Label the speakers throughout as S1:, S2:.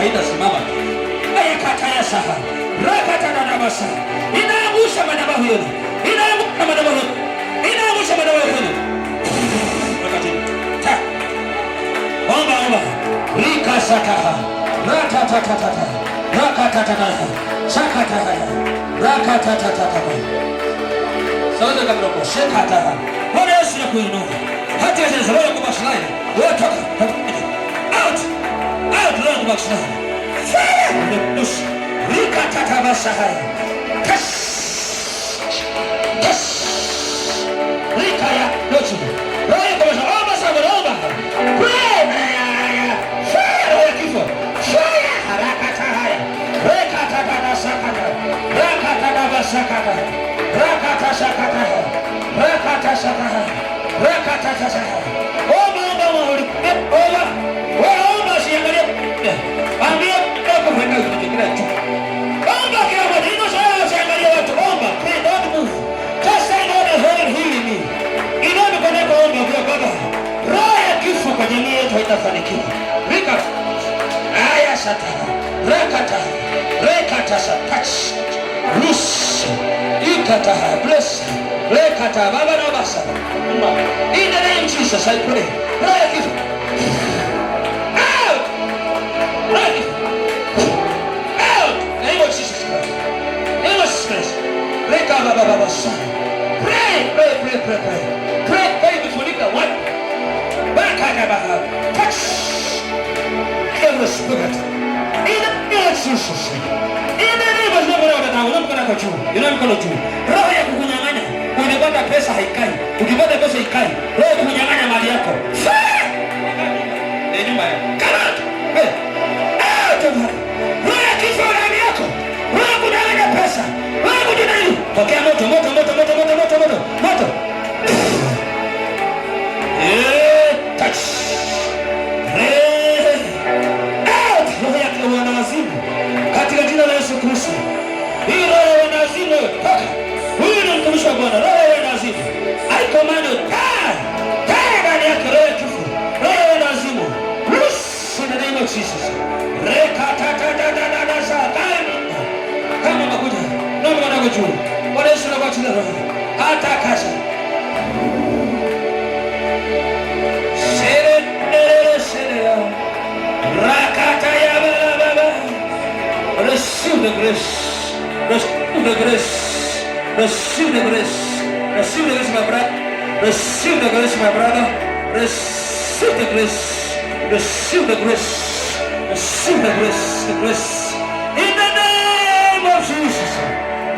S1: haitasimama. Ayakataya saha. Rakata na basa. Inaangusha madhabahu yote. Inaangusha madhabahu yote. Inaangusha madhabahu yote. Wakati. Ta. Omba. Rika sakaha. Ratatatata. Rakatatata. Sakata. Rakatatata. Sasa kama uko shekata. Bwana Yesu anakuinua. Hata sasa wewe kwa maslahi. Wewe toka. Out. Leo kwa maslahi. Push. Rika tatabasahaya. Kash. Rika ya lochi. Roho kwa maslahi. Omba sana omba. Fire kifo. Fire harakata haya. Rika tatabasakata. Raka tatabasakata. Rakata sakata. Rakata sakata. Rakata sakata. Omba. Omba siangalie. Ambia kwa kwenda kile tu. Omba kila mmoja ino siangalie watu. Omba. Pray, don't move. Just say God is healing me. Inaomba kwa omba kwa baba. Roho ya kifo kwa jamii yetu haitafanikiwa. Rika. Aya satana. Rekata touch. Loose. Ikata bless. Rekata baba na basa. In the name of Jesus I pray. Roho ya kifo. Out. Name of Jesus Christ. Name of Jesus Christ. Reka baba basa. Pray before you come. What? Bakata baba. Touch. Every spirit. In the name of Jesus. In the name of Jesus. Unamkona juu. Unamkona juu. Roho ya kukunyang'anya. Unapata pesa haikai. Ukipata pesa haikai. Roho ya kukunyang'anya mali yako. Ni nyumba yako. Come out. Hey. Out of her. Roho ya kifo ndani yako. Roho ya kunyang'anya pesa. Roho ya kunyang'anya. Pokea moto. Touch. Out. Roho ya wanawazimu. Katika jina la Yesu Kristo. Hii roho ya wanawazimu toka. Huyu ni mtumishi wa Bwana. Roho ya wanawazimu. I command you die ndani yake roho ya kifo. Roho ya wanawazimu. Loose in the name of Jesus. Kama makuja. Naomba nako juu. Bwana Yesu anakuachilia roho. Hata kasha. Rakata ya baba. Receive the grace. Receive the grace. Receive the grace. Receive the grace, my brother. Receive the grace, my brother. Receive the grace. Receive the grace. Receive the grace. The grace. In the name of Jesus.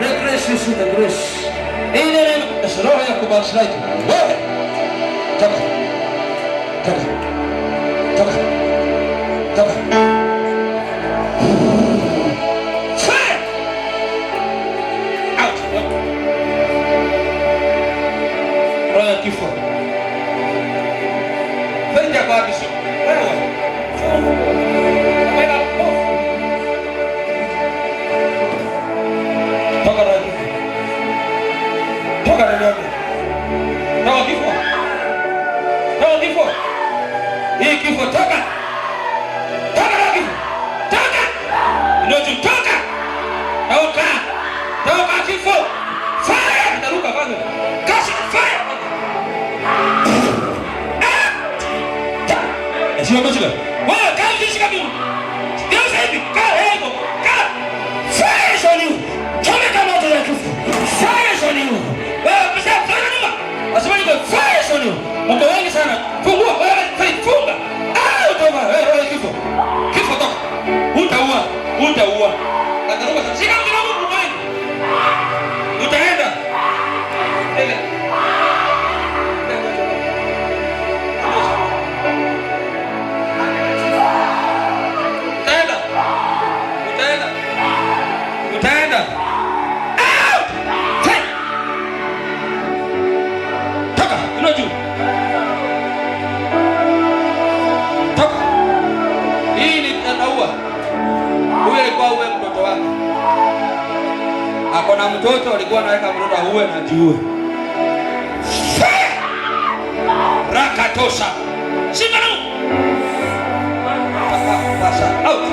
S1: The grace, receive the grace. In the name of Jesus. Roho ya kubasilika. Wewe. Toka. Fire. Out. Roho ya kifo. Fanya kwa kisho. Wewe. Toka kifo. Hii kifo toka. Toka kifo. Fire. Taruka bado. Kasi fire. Sio mmoja. Wewe kazi shika mimi. Ndio hivi. Ego. Fire on you. Chomeka moto ya kifo. Fire on you. Wewe pesa fanya nyuma. Wasema ni fire on you. Mungu wengi sana. Fungua wewe funga. Toka wewe kifo. Kifo toka. Utaua. Ataruka shika mimi Mungu wengi. Utaenda. Ele. Utaenda. Out! Toka, juu. Toka. Hii ni anaua. Huyu alikuwa uwe mtoto wake. Akona mtoto alikuwa anaweka mtoto uwe na jiue. Rakatosha. Simama. Pasa out.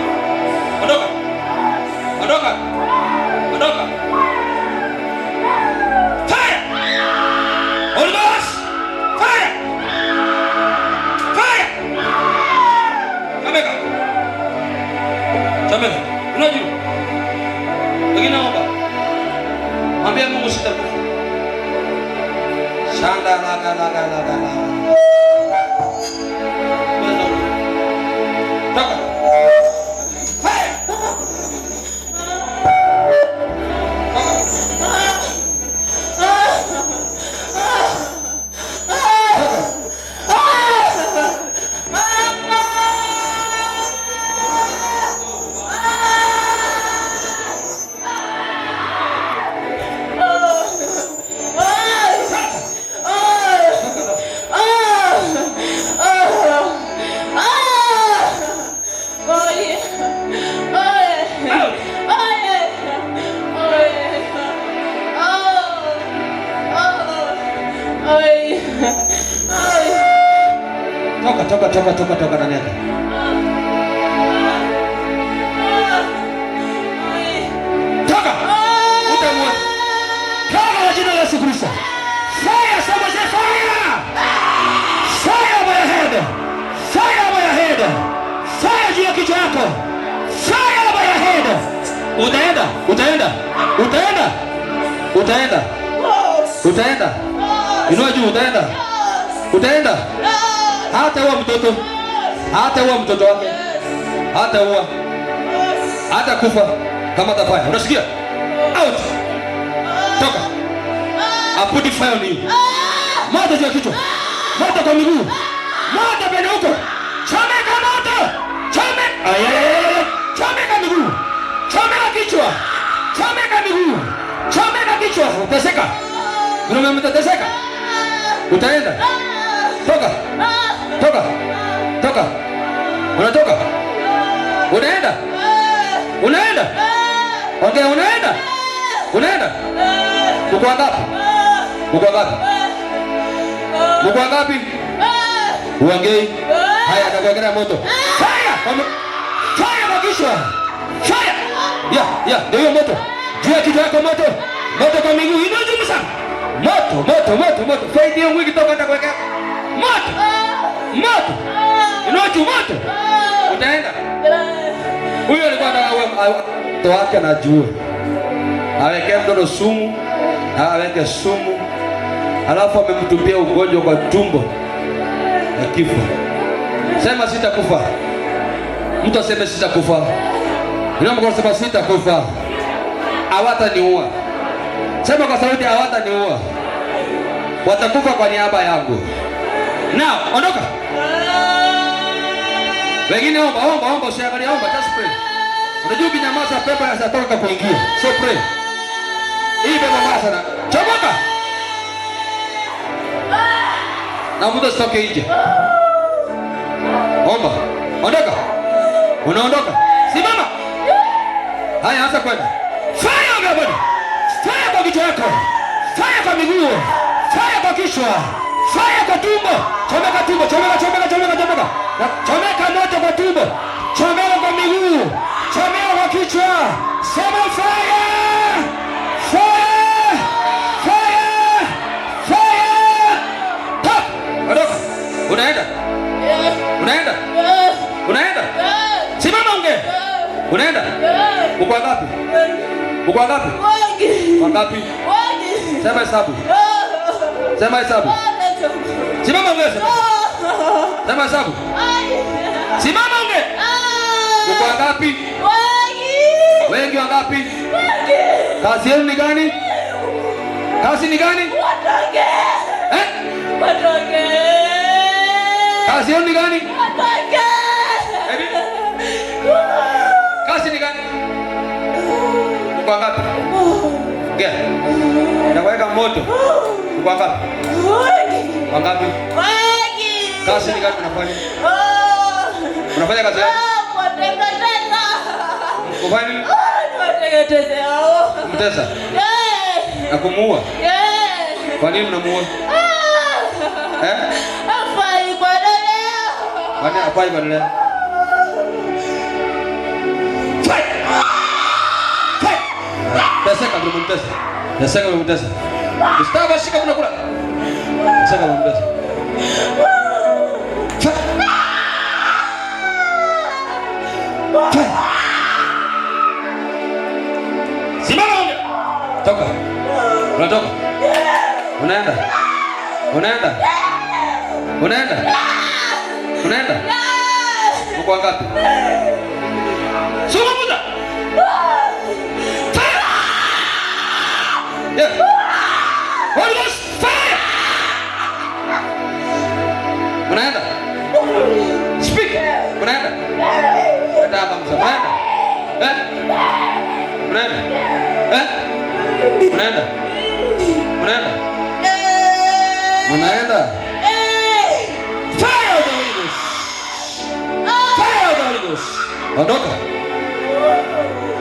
S1: Amen. Unajua? Lakini naomba. Mwambie Mungu sitakufa. Shanda la. Toka. Fire. Toka ndani yake. Toka. Utamwona. Toka kwa jina la Yesu Kristo. Fire, someone say fire. Fire over your head. Fire over your head. Fire juu ya kichwa yako. Fire over your head. Utaenda. Inua juu, utaenda. Hata uwa mtoto wake. Hata kufa kama atafanya. Unasikia? Out. Toka. I put the fire on you. Moto juu ya kichwa. Moto kwa miguu. Moto pende huko. Chomeka moto. Chomeka miguu. Chomeka kichwa. Chomeka miguu. Chomeka kichwa. Utaseka. Unameteseka. Utaenda. Toka. Unatoka. Unaenda. Okay, unaenda. Uko ngapi? Uongei. Haya, atakuwekea moto. Fire kwa kichwa. Fire. Yeah, ndio moto. Juu ya kichwa yako moto. Moto kwa miguu. Inajuma sana. Moto. Faith hiyo mwingi toka atakuwekea. Moto. Moto. Utaenda. Huyo alikuwa anataka wake anajua. Aweke mtoto sumu, aweke sumu. Alafu amemtumbia ugonjwa kwa tumbo na kifo. Sema sitakufa. Mtu aseme sitakufa. Ninaomba kwa sababu sitakufa. Hawataniua. Sema kwa sauti, hawataniua. Watakufa kwa niaba yangu. Now, ondoka. Wengine omba, usiangalie, omba, just pray. Unajua kinyamaza pepo inatoka kuingia. So pray. Hii pepo mbaya sana. Chomoka. Na mtu asitoke nje. Omba. Ondoka. Unaondoka. Simama. Haya, anza kwenda. Fire on your body. Fire kwa kichwa yako. Fire kwa miguu. Fire kwa kichwa. Fire kwa tumbo. Chomeka tumbo. Chomeka moto kwa tumbo. Chomeka kwa miguu. Chomeka kwa kichwa. Sema fire. Top. Ondoka. Unaenda? Simama unge. Unaenda? Uko ngapi? Wangapi? Sema hesabu. Simama unge. Sema hesabu. Simama unge. Uko ngapi? Wengi wangapi? Kazi yenu ni gani? Kazi ni gani? Watoke. Kazi yenu ni gani? Watoke. Kazi ni gani? Uko ngapi? Ngea. Naweka moto. Uko ngapi? Wangapi? Kazi ni gani unafanya? Unafanya kazi gani? Kufanya nini? Kumtesa? Na kumuua? Kwa nini unamuua? Hafai kwa leo. Kwani hafai kwa leo? Teseka ndio mtesa. Teseka ndio mtesa. Ustava shika kuna kula. Teseka ndio mtesa. Toka. Unatoka. Unaenda. Unaenda. Unaenda. Unaenda. Uko ngapi? Zungumza. Fire. Yeah. Holy Ghost fire. Unaenda. Speak. Unaenda. Unaenda hapa msa. Unaenda. Unaenda. Unaenda. Unaenda. Unaenda. Fire of the Holy Ghost. Fire of the Holy Ghost. Ondoka.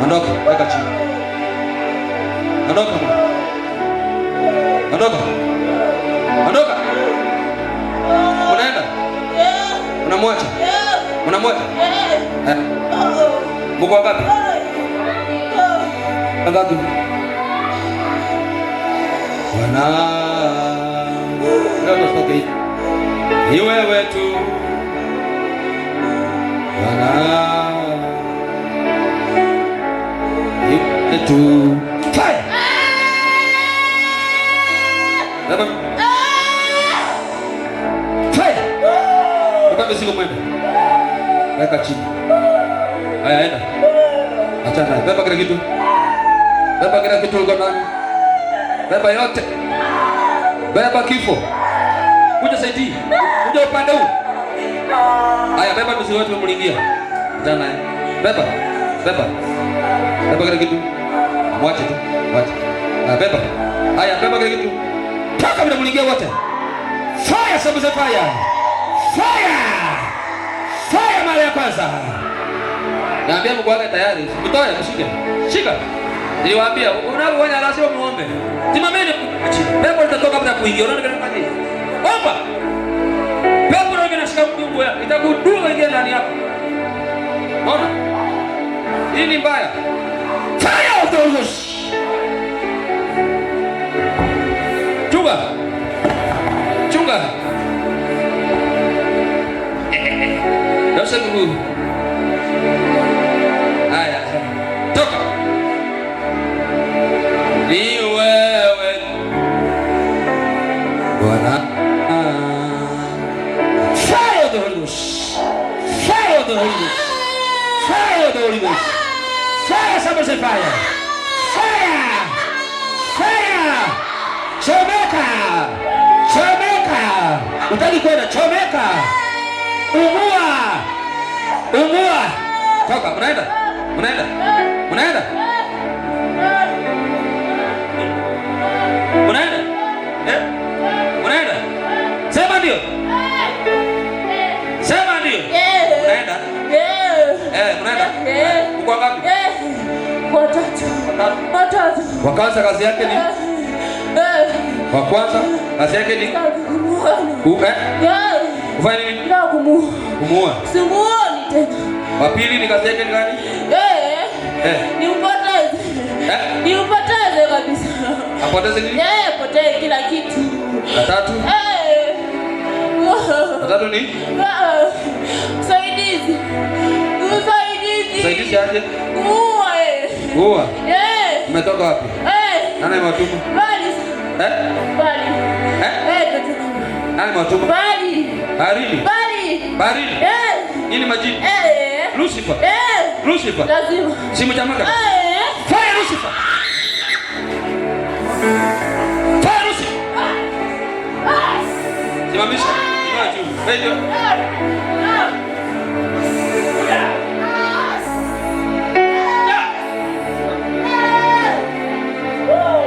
S1: Ondoka. Weka chini. Ondoka. Ondoka. Ondoka. Unaenda. Unamwacha. Unamwacha. Mungu wangapi? Wangapi? Bwana. Ndio okay. Ni wewe tu. Bwana. Ni wewe tu. Fire. Baba. Fire. Baba mzigo mwende. Weka chini. Haya enda. Achana. Beba kile kitu. Beba kile kitu uko ndani. Beba yote. Beba kifo. Kuja saidi. Kuja upande huu. Haya beba mzigo wote umlingia. Achana. Beba. Beba. Beba kile kitu. Mwache tu. Mwache. Beba. Haya beba kile kitu. Toka bila mlingia wote. Fire sababu za fire. Fire. Fire mara ya kwanza. Naambia Mungu wake tayari. Mtoe mshike. Shika. Niliwaambia unapofanya lazima muombe. Simameni chini. Pepo litatoka bila kuingia. Unaona kama nini? Omba. Pepo ndio linashika mgongo yako. Itakudunga ingia ndani yako. Unaona? Hii ni mbaya. Fire of the Holy Ghost. Chunga. Chunga. Dosa Mungu. Haya. Toka. Ni wewe Bwana. Fire of the Holy Ghost. Fire of the Holy Ghost. Fire of the Holy Ghost. Fire, somebody say fire. Fire. Fire. Chomeka. Chomeka. Utaki kwenda chomeka. Ungua. Ungua. Toka, unaenda. Unaenda. Unaenda. Unaenda? Unaenda? Sema ndio. Sema ndio. Unaenda? Unaenda? Uko ngapi? Watatu. Wa kwanza kazi yake ni? Wa kwanza kazi yake ni? Kufanya nini? Kumuua. Simuoni tena. Wa pili ni kazi yake ni gani? Niupoteze kabisa. Apoteze nini? Poteze kila kitu. Watatu? Watatu ni? Usaidizi. Usaidizi. Usaidizi aje? Kuua. Kuua? Umetoka wapi? Nani mwatuma? Bali. Bali. Nani mwatuma? Bali. Barili. Bali. Barili. Nini majini? Lucifer. Lucifer. Lazima. Simu chamaka. Fire Lucifer. Fire Lucifer. Simamisha. Inua juu. Wewe.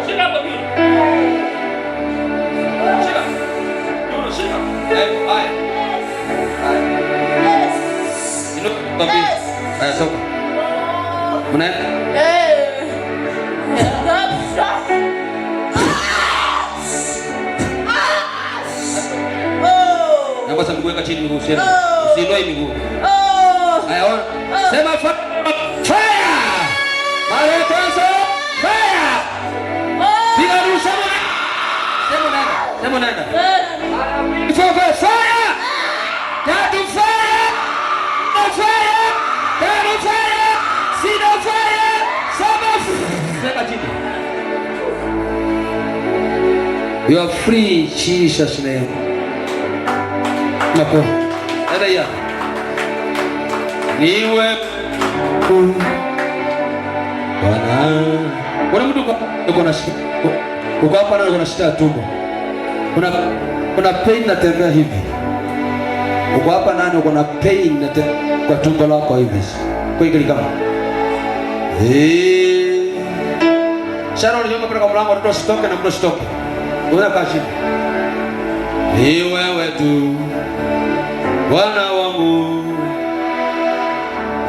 S1: Shika hapo juu. Shika. Shika. Haya. Inua kabisa. Haya soka. Unaenda? Naomba sasa mguu chini mguu sema. Usiinue miguu. Haya ona. Sema fire. Mara ya kwanza fire. Piga rusha mwana. Sema nenda. Sema nenda. Fire. Tatu fire. Fire. Tatu fire. Sina fire. Sema chini. You are free, Jesus name. Nako. Ada ya. Niwe Bwana. Kuna mtu uko na shida. Uko hapa na uko na shida tumbo. Kuna pain na tembea hivi. Uko hapa nani uko na pain na kwa tumbo lako hivi. Kwa hiyo kama. Sharon ndio kwa mlango watoto stoke na mtu stoke. Una kashi. Ni wewe tu. Bwana wangu.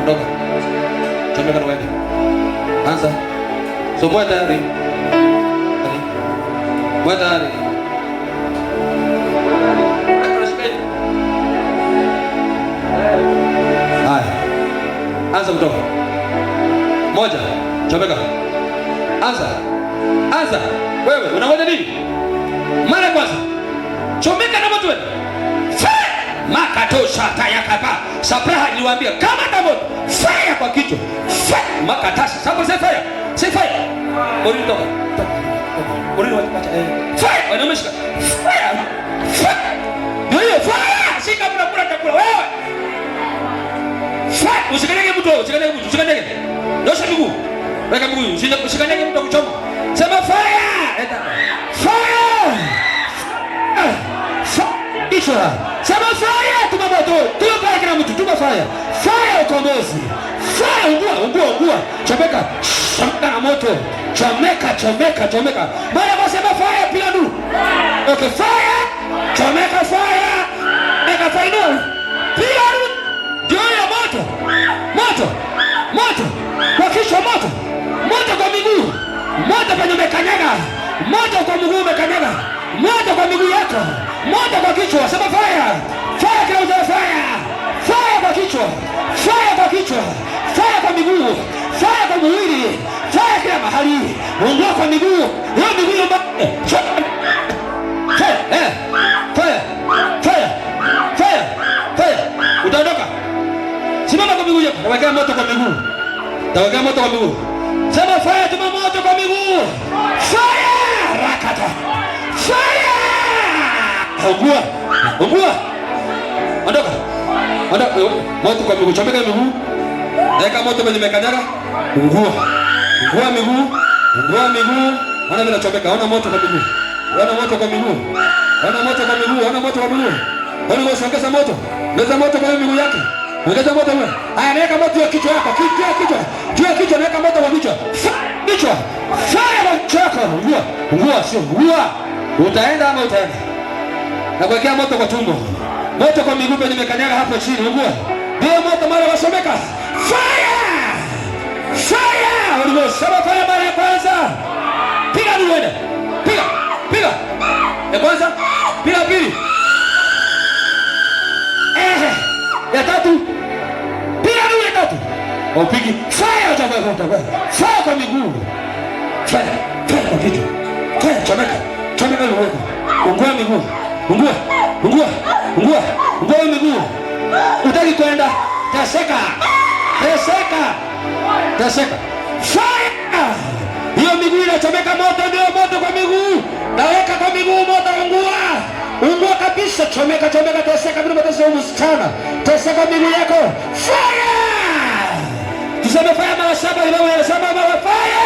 S1: Ondoka. Chomeka na wewe. Anza. So mwenda tayari. Mwenda tayari. Haya. Anza kutoka. Moja. Chomeka. Anza. Wewe unangoja nini? Mara kwanza. Chomeka na moto wewe. Makatosha tayakaba. Sabraha niliwaambia kama moto. Fire kwa kichwa. Makatasa. Sababu say fire. Say fire. Orino toka. Orino wacha. Fire. Wanameshika. Fire. Ndio fire. Shika mnakula chakula wewe. Fire. Usikanyage mtu. Usikanyage. Nyosha miguu. Weka miguu. Usikanyage mtu kuchoma. Sema fire. Fire. Isha. Sema fire. Tuma moto. Tuma kila mtu. Tuma fire. Fire ukombozi. Fire ungua. Chomeka na moto. Chomeka. Mara wasema fire piga nuru. Okay, fire. Chomeka fire. Meka fire. Piga nuru. Ndio ya moto. Kwa kichwa moto. Moto kwa miguu. Moto kwenye umekanyaga. Moto kwa miguu umekanyaga. Moto kwa miguu yako. Moto kwa kichwa. Sema fire. Fire kila mtu fire. Fire kwa kichwa. Fire kwa miguu. Fire kwa mwili. Fire kila mahali. Ungua kwa miguu. Hiyo miguu mbaya. Fire. Utaondoka. Simama kwa miguu yako. Tawekea moto kwa miguu. Sema fire, tuma moto kwa miguu. Fire! Rakata. Fire! Ungua. Ondoka. Moto kwa miguu. Chomeka miguu. Weka moto kwenye mekanyaga. Ungua miguu. Ona vile chomeka. Ona moto kwa miguu. Ona moto kwa miguu. Ona ongeza moto. Ongeza moto kwa miguu yake. Ongeza moto wewe. Haya, naweka moto kwa kichwa yako. Juu ya kichwa naweka moto kwa kichwa. Kichwa. Fire chako. Ungua. Utaenda ama utaenda? Na kuwekea moto kwa tumbo. Moto kwa miguu penye mekanyaga hapo chini. Ungua. Ndio moto mara wasomeka. Fire! Sema fire mara ya kwanza. Piga duende. Piga. Ya kwanza. Piga pili. Ya tatu. Piga duende tatu. Upigi. Fire utakwenda. Fire kwa miguu. Fire kwa kichwa. Fire chomeka wewe. Ungua miguu. Ungua miguu. Utaki kwenda. Teseka. Fire! Hiyo miguu inachomeka moto, ndio moto kwa miguu. Naweka kwa miguu moto, ungua kabisa. Chomeka, teseka bila mateso msichana. Teseka miguu yako. Fire! Tuseme fire mara 7 ile wewe sema fire!